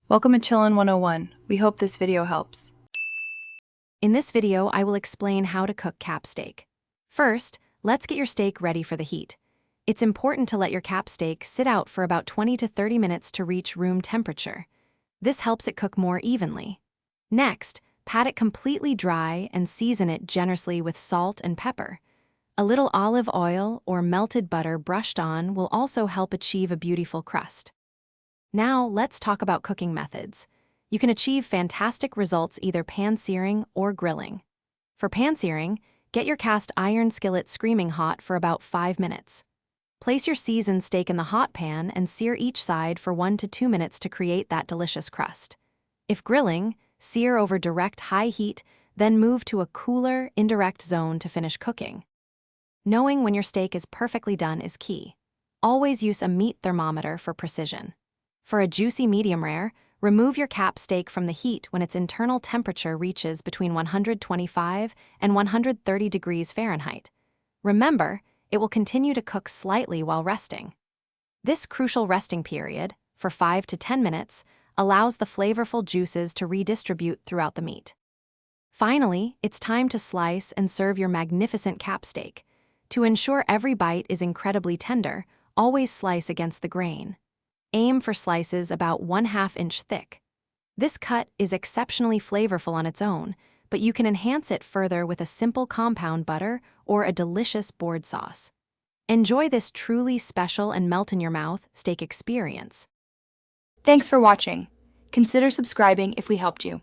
Welcome to Chillin' 101. We hope this video helps. In this video, I will explain how to cook cap steak. First, let's get your steak ready for the heat. It's important to let your cap steak sit out for about 20 to 30 minutes to reach room temperature. This helps it cook more evenly. Next, pat it completely dry and season it generously with salt and pepper. A little olive oil or melted butter brushed on will also help achieve a beautiful crust. Now, let's talk about cooking methods. You can achieve fantastic results either pan-searing or grilling. For pan-searing, get your cast iron skillet screaming hot for about 5 minutes. Place your seasoned steak in the hot pan and sear each side for 1 to 2 minutes to create that delicious crust. If grilling, sear over direct high heat, then move to a cooler, indirect zone to finish cooking. Knowing when your steak is perfectly done is key. Always use a meat thermometer for precision. For a juicy medium rare, remove your cap steak from the heat when its internal temperature reaches between 125 and 130 degrees Fahrenheit. Remember, it will continue to cook slightly while resting. This crucial resting period, for 5 to 10 minutes, allows the flavorful juices to redistribute throughout the meat. Finally, it's time to slice and serve your magnificent cap steak. To ensure every bite is incredibly tender, always slice against the grain. Aim for slices about 1/2 inch thick. This cut is exceptionally flavorful on its own, but you can enhance it further with a simple compound butter or a delicious board sauce. Enjoy this truly special and melt-in-your-mouth steak experience. Thanks for watching. Consider subscribing if we helped you.